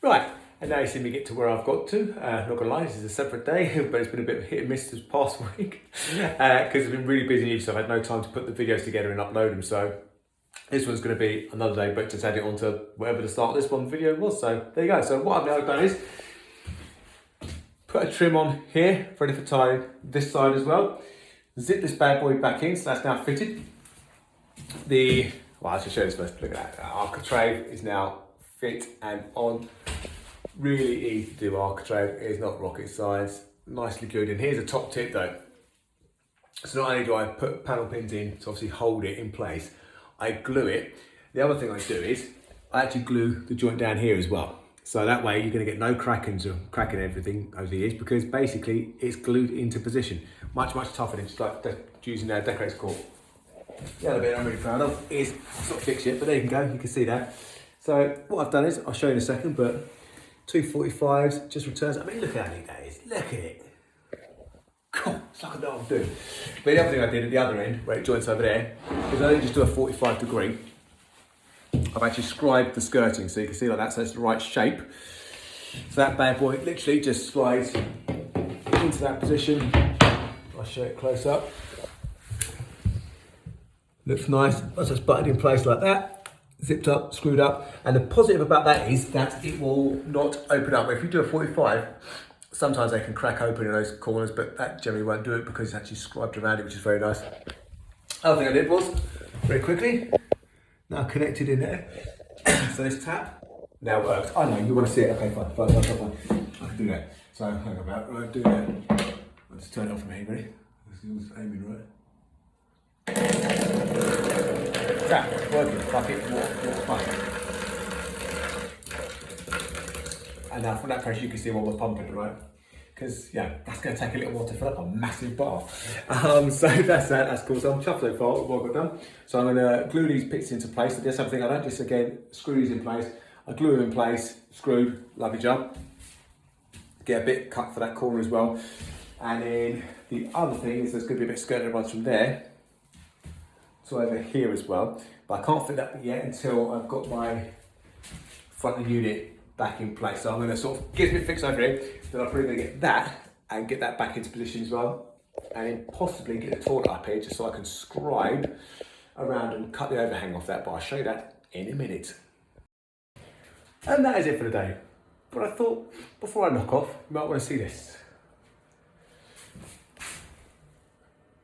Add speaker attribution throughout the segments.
Speaker 1: Right, and now you see me get to where I've got to. Not gonna lie, this is a separate day, but it's been a bit of hit and miss this past week because I've been really busy, so I've had no time to put the videos together and upload them. So this one's going to be another day, but just add it on to whatever the start of this one video was. So there you go. So what I've now done is put a trim on here, ready for tying this side as well. Zip this bad boy back in, so that's now fitted. I should show this first. Look at that. Architrave is now fit and on. Really easy to do architrave. It's not rocket science. Nicely glued in. Here's a top tip though. So not only do I put panel pins in to obviously hold it in place, I glue it. The other thing I do is I actually glue the joint down here as well. So that way you're going to get no crackings or cracking everything over the years because basically it's glued into position. Much tougher than just like using a decorator's cord. The other bit I'm really proud of is, it's not fixed yet, but there you can go, you can see that. So what I've done is, I'll show you in a second, but 245s just returns. I mean, look how neat that is. Look at it. Cool, it's like I know what I'm doing. But the other thing I did at the other end, where it joins over there, is I didn't just do a 45 degree. I've actually scribed the skirting so you can see like that, so it's the right shape. So that bad boy literally just slides into that position. I'll show it close up. Looks nice, once it's buttoned in place like that, zipped up, screwed up. And the positive about that is that it will not open up. If you do a 45, sometimes they can crack open in those corners, but that generally won't do it because it's actually scribed around it, which is very nice. Other thing I did was, very quickly, now connected in there. So this tap now works. I know, you want to see it. Okay, fine. I can do that. So hang on about, right, do that. I'll just turn it off from here, ready? This is aiming right. Tap, working, bucket, water, bucket. And now from that pressure you can see what we're pumping, right? Because yeah, that's going to take a little while to fill up a massive bath. So that's cool. So I'm chuffed so far with what I've done. So I'm going to glue these bits into place. So there's something I don't just again screw these in place. I glue them in place, screwed, lovely job. Get a bit cut for that corner as well. And then the other thing is there's going to be a bit of skirt that runs from there to over here as well. But I can't fit that bit yet until I've got my front of the unit back in place. So I'm going to sort of get a bit fixed over here, then I'm probably going to get that and get that back into position as well, and then possibly get the toilet up here just so I can scribe around and cut the overhang off that, but I'll show you that in a minute. And that is it for the day. But I thought before I knock off, you might want to see this.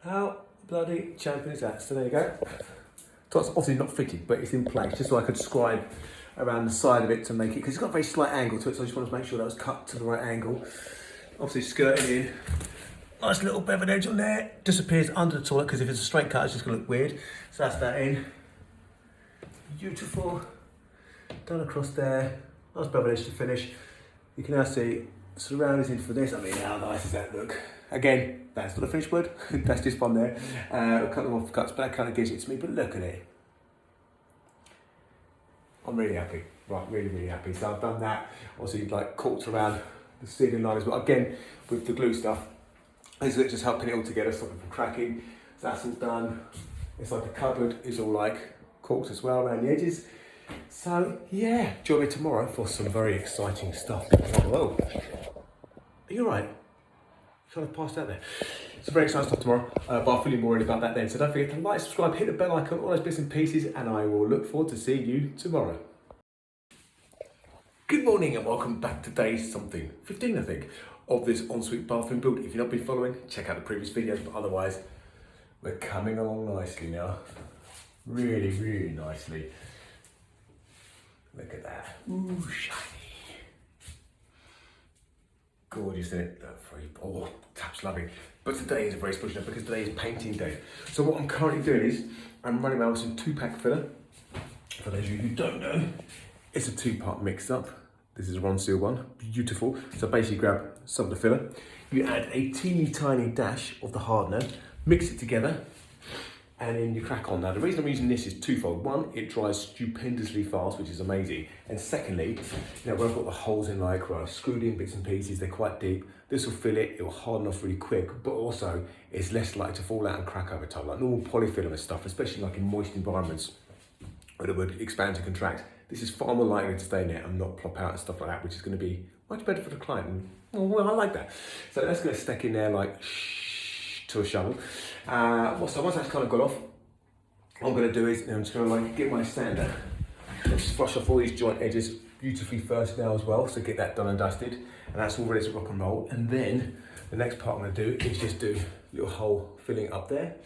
Speaker 1: How bloody champion is that? So there you go. So it's obviously not fitted, but it's in place just so I could scribe around the side of it to make it, because it's got a very slight angle to it, so I just wanted to make sure that was cut to the right angle. Obviously skirting in, nice little beveled edge on there, disappears under the toilet because if it's a straight cut it's just going to look weird. So that's that in. Beautiful. Done across there, nice beveled edge to finish. You can now see surroundings in for this. I mean, how nice does that look? Again, that's not a finished word, that's just one there. A couple of cuts, but that kind of gives it to me, but look at it. I'm really happy, right, really happy. So I've done that, obviously like corked around the ceiling line as well. Again, with the glue stuff, this is just helping it all together, stopping from cracking. So that's all done. It's like the cupboard is all like corked as well around the edges. So yeah, join me tomorrow for some very exciting stuff. Whoa, are you all right? Kind of passed out there. It's very exciting stuff tomorrow, but I'll feel more about that then. So don't forget to like, subscribe, hit the bell icon, all those bits and pieces, and I will look forward to seeing you tomorrow. Good morning and welcome back to day something, 15 I think, of this ensuite bathroom build. If you've not been following, check out the previous videos, but otherwise, we're coming along nicely now. Really nicely. Look at that. Ooh, shiny. Gorgeous, isn't it? Oh, tap's lovely. But today is a very special day because today is painting day. So what I'm currently doing is I'm running around with some 2-pack filler. For those of you who don't know, it's a 2-part mix up. This is a Ron Seal one, beautiful. So basically grab some of the filler, you add a teeny tiny dash of the hardener, mix it together, and then you crack on. Now the reason I'm using this is twofold. One, it dries stupendously fast, which is amazing. And secondly, where I've got the holes in like where I've screwed in bits and pieces, they're quite deep. This will fill it, it will harden off really quick, but also it's less likely to fall out and crack over time. Like normal polyfilament stuff, especially like in moist environments where it would expand and contract, this is far more likely to stay in there and not plop out and stuff like that, which is going to be much better for the client. And, well, I like that. So that's going to stick in there like to a shovel. So once that's kind of got off, what I'm going to do is I'm just going to like get my sander and just brush off all these joint edges beautifully first now as well. So get that done and dusted, and that's all ready to rock and roll. And then the next part I'm going to do is just do a little hole filling up there,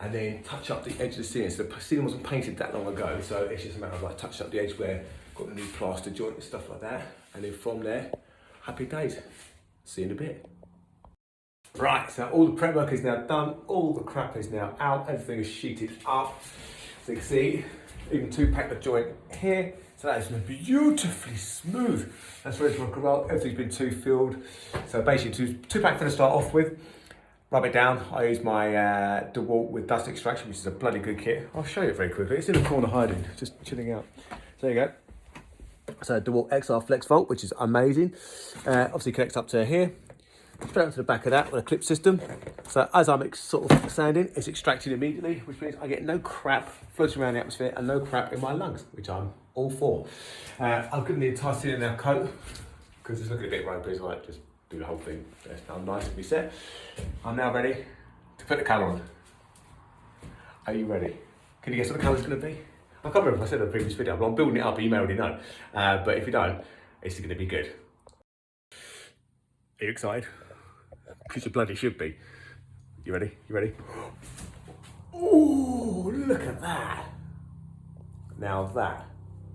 Speaker 1: and then touch up the edge of the ceiling. So the ceiling wasn't painted that long ago, so it's just a matter of like touching up the edge where I've got the new plaster joint and stuff like that. And then from there, happy days. See you in a bit. Right, so all the prep work is now done, all the crap is now out, everything is sheeted up. So you can see, even two-pack the joint here, so that is beautifully smooth. That's ready to rock and roll, everything's been two-filled. So basically, two-pack for to start off with, rub it down. I use my DeWalt with dust extraction, which is a bloody good kit. I'll show you it very quickly, it's in the corner hiding, just chilling out. So there you go. So DeWalt XR Flex Volt, which is amazing. Obviously connects up to here. Straight onto the back of that with a clip system. So as I'm sort of sanding, it's extracted immediately, which means I get no crap floating around the atmosphere and no crap in my lungs, which I'm all for. I've given the entire ceiling now coat, because it's looking a bit ropey, so I just do the whole thing. It's now nice to be set. I'm now ready to put the colour on. Are you ready? Can you guess what the colour's going to be? I can't remember if I said in the previous video, but I'm building it up, you may already know. But if you don't, it's going to be good. Are you excited? Because you bloody should be. You ready? You ready? Oh, look at that. Now that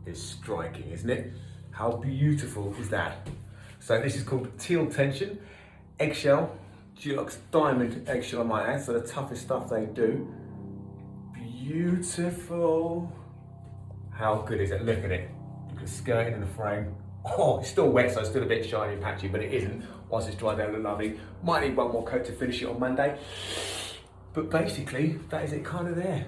Speaker 1: is striking, isn't it? How beautiful is that? So this is called Teal Tension Eggshell, Dulux Diamond Eggshell I might add, so the toughest stuff they do. Beautiful. How good is it? Look at it. Look at the skirting and the frame. Oh, it's still wet, so it's still a bit shiny and patchy, but it isn't. Once it's dried down and lovely. Might need one more coat to finish it on Monday. But basically, that is it kind of there.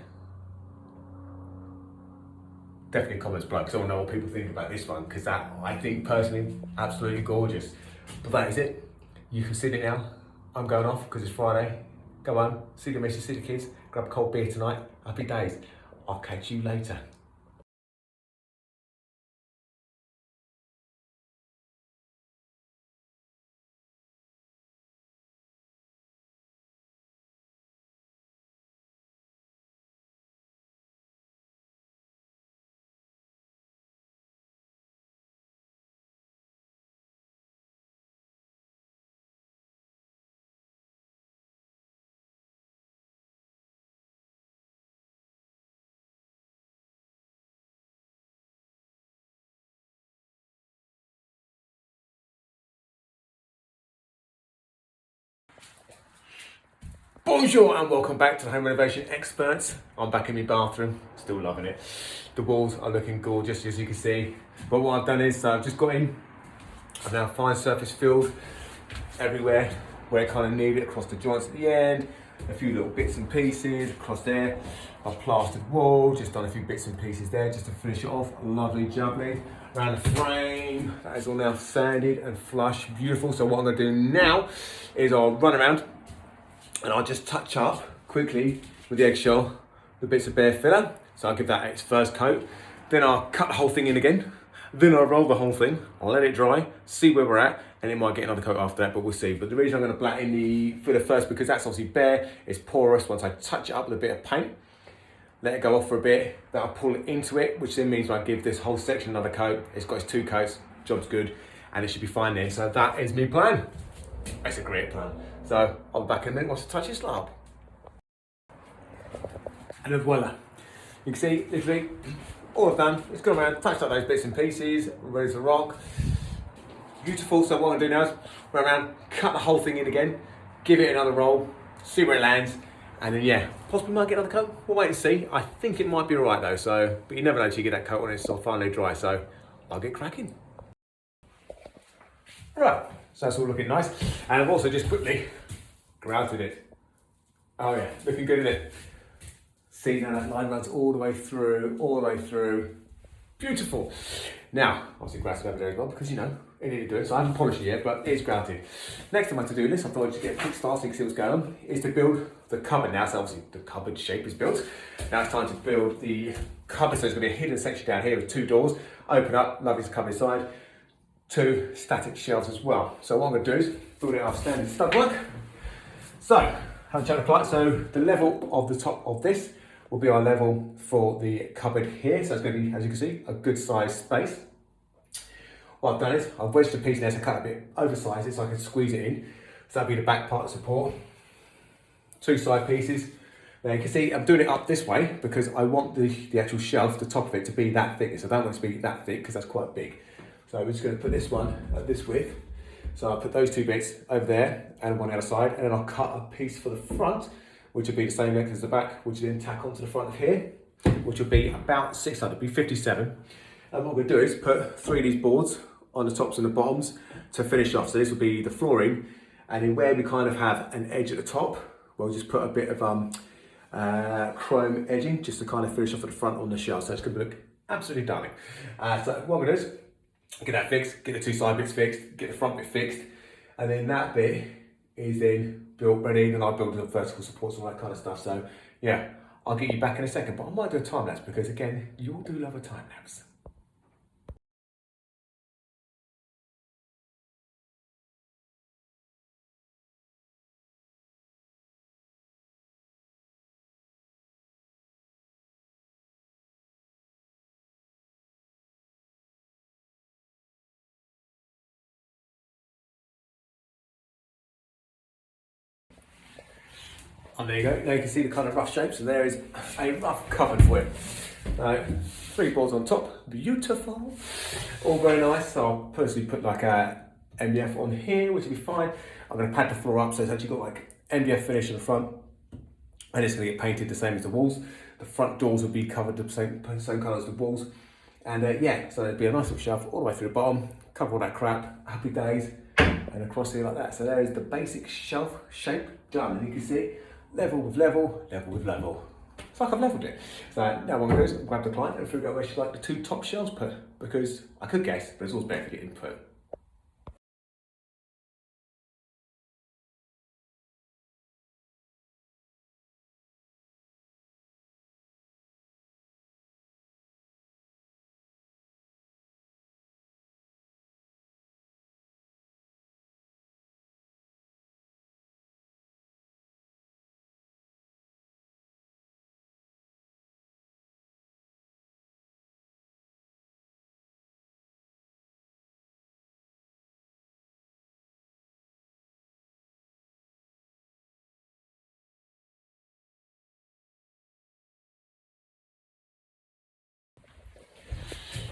Speaker 1: Definitely comments below, because I want to know what people think about this one, because that, I think personally, absolutely gorgeous. But that is it. You can see it now. I'm going off because it's Friday. Go on, see the missus, see the kids, grab a cold beer tonight. Happy days. I'll catch you later. Bonjour and welcome back to the Home Renovation Experts. I'm back in my bathroom, still loving it. The walls are looking gorgeous, as you can see. But what I've done is I've just got in, I've now fine surface filled everywhere where I kind of need it, across the joints at the end, a few little bits and pieces across there. I've plastered wall, just done a few bits and pieces there just to finish it off. Lovely jubbly. Around the frame, that is all now sanded and flush, beautiful. So what I'm gonna do now is I'll run around and I'll just touch up quickly with the eggshell, the bits of bare filler. So I'll give that its first coat. Then I'll cut the whole thing in again. Then I'll roll the whole thing. I'll let it dry, see where we're at, and it might get another coat after that, but we'll see. But the reason I'm gonna blat in the filler first, because that's obviously bare, it's porous. Once I touch it up with a bit of paint, let it go off for a bit, then I'll pull it into it, which then means I give this whole section another coat. It's got its 2 coats, job's good, and it should be fine there. So that is my plan. It's a great plan. So I'll be back in a minute once I touch this slab. And then voila. You can see, literally, all I've done is gone around, touched up those bits and pieces, ready to rock. Beautiful. So what I'm gonna do now is run around, cut the whole thing in again, give it another roll, see where it lands, and then yeah, possibly might get another coat. We'll wait and see. I think it might be all right though, so, but you never know until you get that coat on it, so finally dry, so I'll get cracking. Right, so that's all looking nice. And I've also just quickly grouted it. Oh yeah, looking good, isn't it? See now that line runs all the way through, all the way through. Beautiful. Now, obviously grounded over there as well because, you know, it needed doing, so I haven't polished it yet, but it is grounded. Next on my to-do list, I thought I'd just get a quick start so you can see what's going on, is to build the cupboard now. So obviously the cupboard shape is built. Now it's time to build the cupboard. So there's going to be a hidden section down here with 2 doors. Open up, lovely to cover inside. 2 static shelves as well. So what I'm going to do is build it out of standard stud work. So, have a check the light. So the level of the top of this will be our level for the cupboard here. So it's going to be, as you can see, a good sized space. What I've done is I've wedged a piece in there to cut a bit oversized it so I can squeeze it in. So that'll be the back part of support. 2 side pieces. Now you can see I'm doing it up this way because I want the actual shelf, the top of it, to be that thick. So I don't want it to be that thick because that's quite big. So we're just going to put this one at this width. So I'll put those 2 bits over there and one the other side, and then I'll cut a piece for the front, which will be the same length as the back, which will then tack onto the front of here, which will be about 600, be 57. And what we'll do is put 3 of these boards on the tops and the bottoms to finish off. So this will be the flooring, and then where we kind of have an edge at the top, we'll just put a bit of chrome edging just to kind of finish off at the front on the shelf. So it's going to look absolutely darling. So what we're going to do is get that fixed, get the 2 side bits fixed, get the front bit fixed, and then that bit is then built ready, and I'll build the vertical supports and all that kind of stuff. So yeah, I'll get you back in a second, but I might do a time lapse because again, you all do love a time lapse. And there you go. Now you can see the kind of rough shape. So there is a rough cupboard for you. 3 boards on top, beautiful, all very nice. So I'll personally put like a MDF on here, which will be fine. I'm going to pad the floor up so it's actually got like MDF finish in the front, and it's going to get painted the same as the walls. The front doors will be covered the same colour as the walls, and yeah, so it'll be a nice little shelf all the way through the bottom, cover all that crap, happy days, and across here like that. So there is the basic shelf shape done, and you can see level with level, level with level. It's like I've leveled it. So now what I'm going to do is grab the client and figure out where she'd like the 2 top shelves put, because I could guess, but it's always better to get input.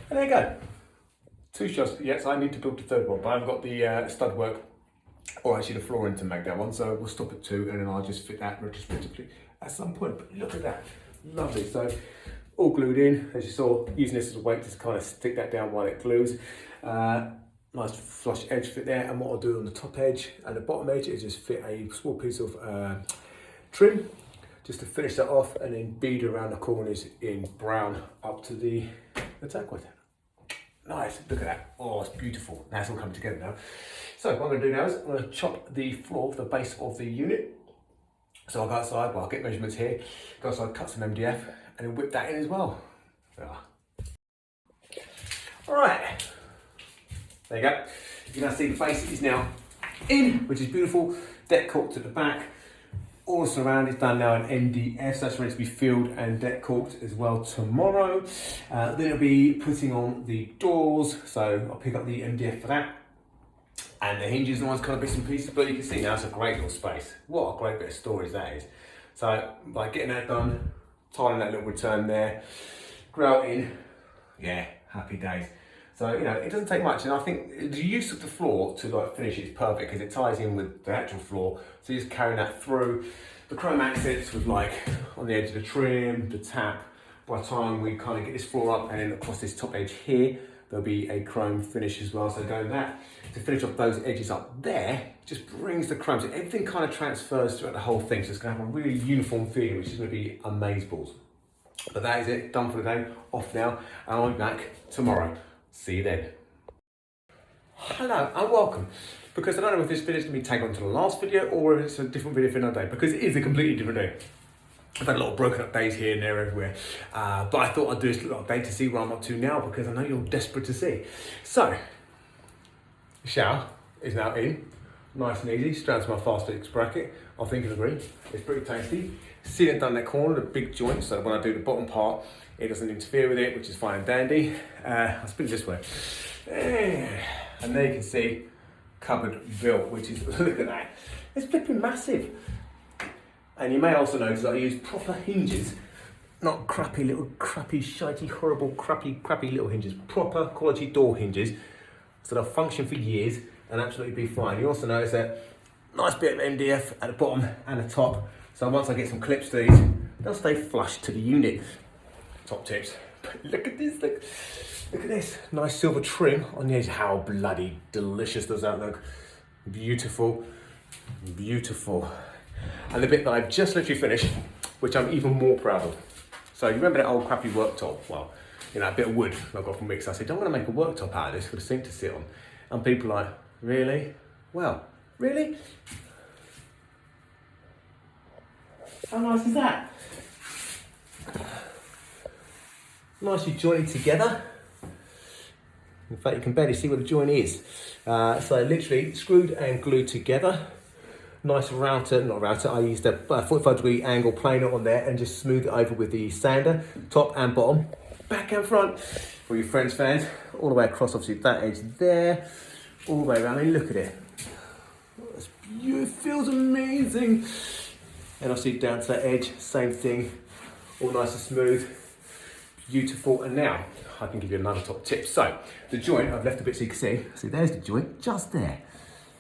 Speaker 1: And there you go. 2 shelves. Yes, I need to build the 3rd one, but I've got the stud work, or actually the flooring to make that one. So we'll stop at 2, and then I'll just fit that retrospectively at some point. But look at that, lovely. So all glued in, as you saw, using this as a weight to kind of stick that down while it glues. Nice flush edge fit there. And what I'll do on the top edge and the bottom edge is just fit a small piece of trim, just to finish that off, and then bead around the corners in brown up to the tackwood. Nice, look at that. Oh, it's beautiful. Now it's all coming together now. So what I'm going to do now is I'm going to chop the floor, the base of the unit. So I'll go outside, well, I'll get measurements here, go outside, cut some MDF, and then whip that in as well. So. All right, there you go. You can now see the base is now in, which is beautiful. Deck caulked at the back. All the surround is done now in MDF, so that's ready to be filled and deck caulked as well tomorrow. Then I'll be putting on the doors, so I'll pick up the MDF for that. And the hinges and all those kind of bits and pieces, but you can see now it's a great little space. What a great bit of storage that is. So by getting that done, tiling that little return there, grouting, yeah, happy days. So, you know, it doesn't take much, and I think the use of the floor to like finish it is perfect because it ties in with the actual floor. So you're just carrying that through. The chrome accents with like on the edge of the trim, the tap. By the time we kind of get this floor up and then across this top edge here, there'll be a chrome finish as well. So going that to finish off those edges up there, just brings the chrome. So everything kind of transfers throughout the whole thing. So it's going to have a really uniform feeling, which is going to be amazeballs. But that is it, done for the day, off now, and I'll be back tomorrow. See you then. Hello and welcome. Because I don't know if this video is going to be taken on to the last video or if it's a different video for another day, because it is a completely different day. I've had a lot of broken up days here and there everywhere, but I thought I'd do this little update to see where I'm up to now, because I know you're desperate to see. So, the shower is now in, nice and easy, straight to my fast fix bracket. I think you'll agree, it's pretty tasty. Seen it down that corner, the big joint, so when I do the bottom part, it doesn't interfere with it, which is fine and dandy. I'll spin it this way. And there you can see cupboard built, which is, look at that, it's flipping massive. And you may also notice that I use proper hinges, not crappy little, crappy, shitey, horrible, crappy little hinges, proper quality door hinges. So they'll function for years and absolutely be fine. You also notice that nice bit of MDF at the bottom and the top. So once I get some clips to these, they'll stay flush to the unit. Top tips. Look at this, look at this. Nice silver trim on the edge. How bloody delicious does that look? Beautiful, beautiful. And the bit that I've just literally finished, which I'm even more proud of. So you remember that old crappy worktop? Well, you know, a bit of wood I got from Mix. I said, I'm gonna make a worktop out of this for the sink to sit on. And people are like, really? Well, really? How nice is that? Nicely jointed together. In fact, you can barely see where the joint is. So literally screwed and glued together. Nice router, not router, I used a 45-degree angle planer on there and just smooth it over with the sander, top and bottom, back and front. For you Friends fans, all the way across, obviously that edge there, all the way around. I mean, look at it. It's beautiful, it feels amazing. And obviously down to that edge, same thing, all nice and smooth, beautiful. And now I can give you another top tip. So the joint, I've left a bit so you can see there's the joint, just there.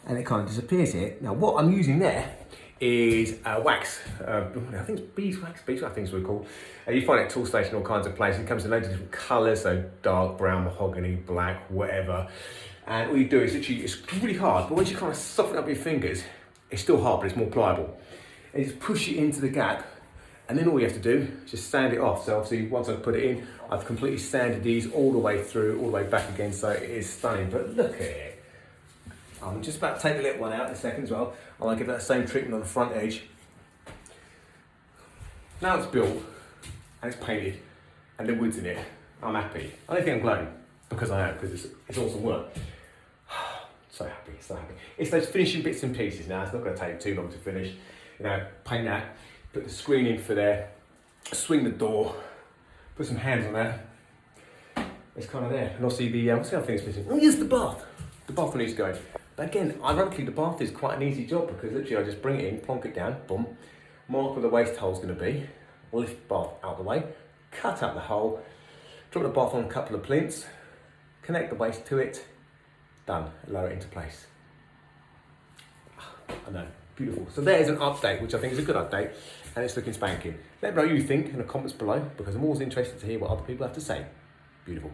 Speaker 1: And it kind of disappears here. Now what I'm using there is wax. I think it's beeswax, I think it's what it's called. You find it at Toolstation, all kinds of places. It comes in loads of different colours, so dark, brown, mahogany, black, whatever. And all you do is literally, it's really hard, but once you kind of soften up your fingers, it's still hard, but it's more pliable. And you just push it into the gap, and then all you have to do is just sand it off. So obviously, once I've put it in, I've completely sanded these all the way through, all the way back again, so it is stunning. But look at it. I'm just about to take the little one out in a second as well. I like to give that same treatment on the front edge. Now it's built, and it's painted, and the wood's in it, I'm happy. I don't think I'm glowing, because I am, because it's awesome work. So happy, so happy. It's those finishing bits and pieces now. It's not going to take too long to finish. You know, paint that, put the screen in for there, swing the door, put some hands on that. It's kind of there. And obviously what's the other thing it's missing? Oh yes, the bath. The bath needs going. But again, ironically, the bath is quite an easy job, because literally I just bring it in, plonk it down, boom, mark where the waste hole's going to be, lift the bath out the way, cut out the hole, drop the bath on a couple of plinths, connect the waste to it, done, lower it into place. I know, beautiful. So there's an update, which I think is a good update, and it's looking spanking. Let me know what you think in the comments below, because I'm always interested to hear what other people have to say. Beautiful.